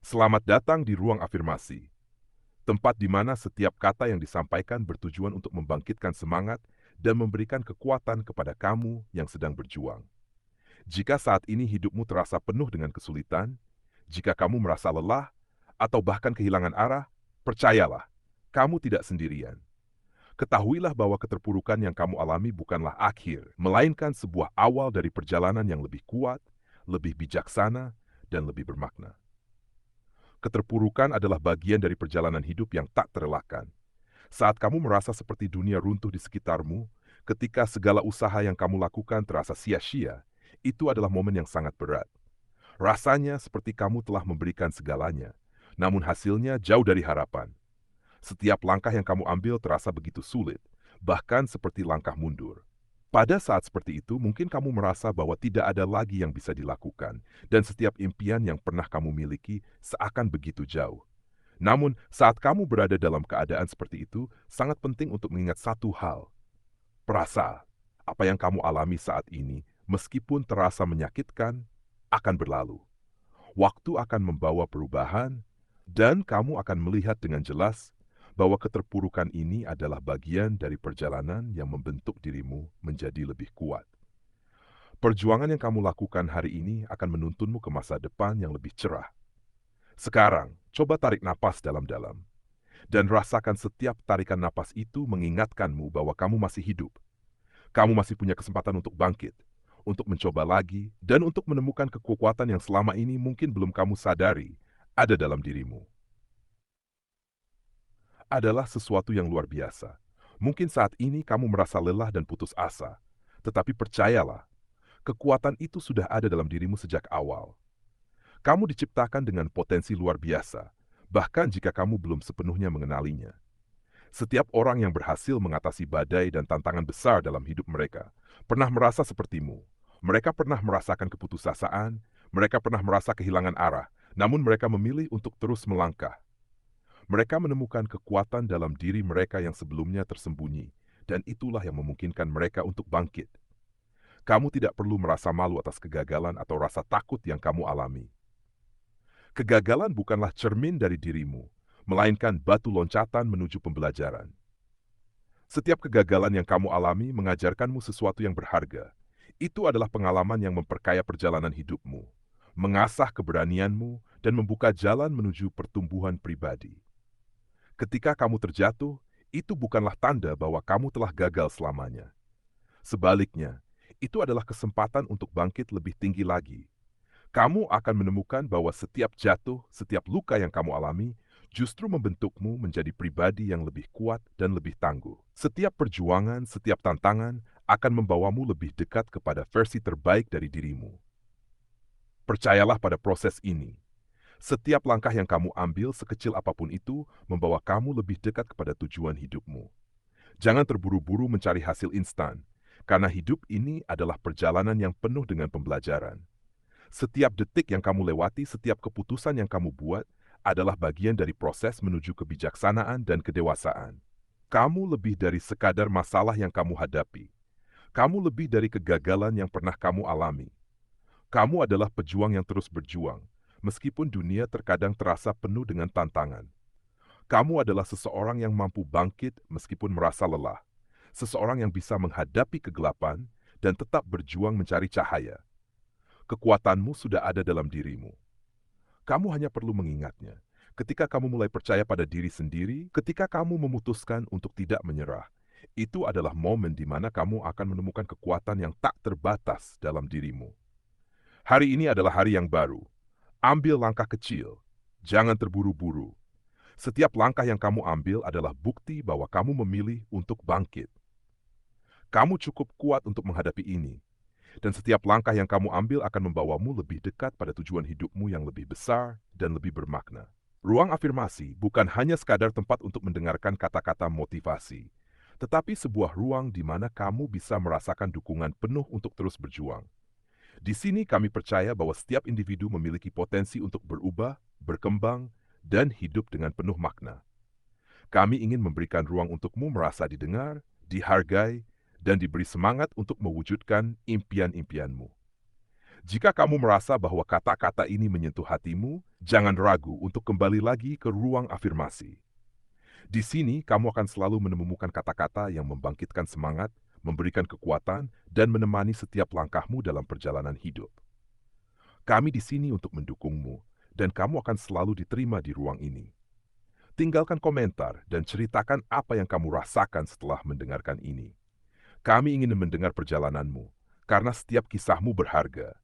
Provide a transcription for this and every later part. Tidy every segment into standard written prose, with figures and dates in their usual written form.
Selamat datang di ruang afirmasi, tempat di mana setiap kata yang disampaikan bertujuan untuk membangkitkan semangat dan memberikan kekuatan kepada kamu yang sedang berjuang. Jika saat ini hidupmu terasa penuh dengan kesulitan, jika kamu merasa lelah, atau bahkan kehilangan arah, percayalah, kamu tidak sendirian. Ketahuilah bahwa keterpurukan yang kamu alami bukanlah akhir, melainkan sebuah awal dari perjalanan yang lebih kuat, lebih bijaksana, dan lebih bermakna. Keterpurukan adalah bagian dari perjalanan hidup yang tak terelakkan. Saat kamu merasa seperti dunia runtuh di sekitarmu, ketika segala usaha yang kamu lakukan terasa sia-sia, itu adalah momen yang sangat berat. Rasanya seperti kamu telah memberikan segalanya, namun hasilnya jauh dari harapan. Setiap langkah yang kamu ambil terasa begitu sulit, bahkan seperti langkah mundur. Pada saat seperti itu, mungkin kamu merasa bahwa tidak ada lagi yang bisa dilakukan, dan setiap impian yang pernah kamu miliki seakan begitu jauh. Namun, saat kamu berada dalam keadaan seperti itu, sangat penting untuk mengingat satu hal. Perasa, apa yang kamu alami saat ini, meskipun terasa menyakitkan, akan berlalu. Waktu akan membawa perubahan, dan kamu akan melihat dengan jelas bahwa keterpurukan ini adalah bagian dari perjalanan yang membentuk dirimu menjadi lebih kuat. Perjuangan yang kamu lakukan hari ini akan menuntunmu ke masa depan yang lebih cerah. Sekarang, coba tarik napas dalam-dalam, dan rasakan setiap tarikan napas itu mengingatkanmu bahwa kamu masih hidup. Kamu masih punya kesempatan untuk bangkit, untuk mencoba lagi, dan untuk menemukan kekuatan yang selama ini mungkin belum kamu sadari ada dalam dirimu. Adalah sesuatu yang luar biasa. Mungkin saat ini kamu merasa lelah dan putus asa, tetapi percayalah, kekuatan itu sudah ada dalam dirimu sejak awal. Kamu diciptakan dengan potensi luar biasa, bahkan jika kamu belum sepenuhnya mengenalinya. Setiap orang yang berhasil mengatasi badai dan tantangan besar dalam hidup mereka pernah merasa sepertimu. Mereka pernah merasakan keputusasaan, mereka pernah merasa kehilangan arah, namun mereka memilih untuk terus melangkah. Mereka menemukan kekuatan dalam diri mereka yang sebelumnya tersembunyi, dan itulah yang memungkinkan mereka untuk bangkit. Kamu tidak perlu merasa malu atas kegagalan atau rasa takut yang kamu alami. Kegagalan bukanlah cermin dari dirimu, melainkan batu loncatan menuju pembelajaran. Setiap kegagalan yang kamu alami mengajarkanmu sesuatu yang berharga. Itu adalah pengalaman yang memperkaya perjalanan hidupmu, mengasah keberanianmu, dan membuka jalan menuju pertumbuhan pribadi. Ketika kamu terjatuh, itu bukanlah tanda bahwa kamu telah gagal selamanya. Sebaliknya, itu adalah kesempatan untuk bangkit lebih tinggi lagi. Kamu akan menemukan bahwa setiap jatuh, setiap luka yang kamu alami, justru membentukmu menjadi pribadi yang lebih kuat dan lebih tangguh. Setiap perjuangan, setiap tantangan akan membawamu lebih dekat kepada versi terbaik dari dirimu. Percayalah pada proses ini. Setiap langkah yang kamu ambil, sekecil apapun itu, membawa kamu lebih dekat kepada tujuan hidupmu. Jangan terburu-buru mencari hasil instan, karena hidup ini adalah perjalanan yang penuh dengan pembelajaran. Setiap detik yang kamu lewati, setiap keputusan yang kamu buat, adalah bagian dari proses menuju kebijaksanaan dan kedewasaan. Kamu lebih dari sekadar masalah yang kamu hadapi. Kamu lebih dari kegagalan yang pernah kamu alami. Kamu adalah pejuang yang terus berjuang, meskipun dunia terkadang terasa penuh dengan tantangan. Kamu adalah seseorang yang mampu bangkit meskipun merasa lelah. Seseorang yang bisa menghadapi kegelapan dan tetap berjuang mencari cahaya. Kekuatanmu sudah ada dalam dirimu. Kamu hanya perlu mengingatnya. Ketika kamu mulai percaya pada diri sendiri, ketika kamu memutuskan untuk tidak menyerah, itu adalah momen di mana kamu akan menemukan kekuatan yang tak terbatas dalam dirimu. Hari ini adalah hari yang baru. Ambil langkah kecil. Jangan terburu-buru. Setiap langkah yang kamu ambil adalah bukti bahwa kamu memilih untuk bangkit. Kamu cukup kuat untuk menghadapi ini. Dan setiap langkah yang kamu ambil akan membawamu lebih dekat pada tujuan hidupmu yang lebih besar dan lebih bermakna. Ruang afirmasi bukan hanya sekadar tempat untuk mendengarkan kata-kata motivasi, tetapi sebuah ruang di mana kamu bisa merasakan dukungan penuh untuk terus berjuang. Di sini kami percaya bahwa setiap individu memiliki potensi untuk berubah, berkembang, dan hidup dengan penuh makna. Kami ingin memberikan ruang untukmu merasa didengar, dihargai, dan diberi semangat untuk mewujudkan impian-impianmu. Jika kamu merasa bahwa kata-kata ini menyentuh hatimu, jangan ragu untuk kembali lagi ke ruang afirmasi. Di sini, kamu akan selalu menemukan kata-kata yang membangkitkan semangat, memberikan kekuatan, dan menemani setiap langkahmu dalam perjalanan hidup. Kami di sini untuk mendukungmu, dan kamu akan selalu diterima di ruang ini. Tinggalkan komentar dan ceritakan apa yang kamu rasakan setelah mendengarkan ini. Kami ingin mendengar perjalananmu, karena setiap kisahmu berharga.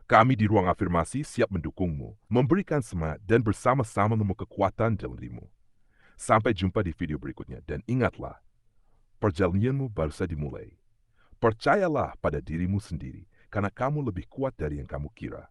Kami di ruang afirmasi siap mendukungmu, memberikan semangat, dan bersama-sama membangun kekuatan dalam dirimu. Sampai jumpa di video berikutnya, dan ingatlah, perjalananmu baru saja dimulai. Percayalah pada dirimu sendiri, karena kamu lebih kuat dari yang kamu kira.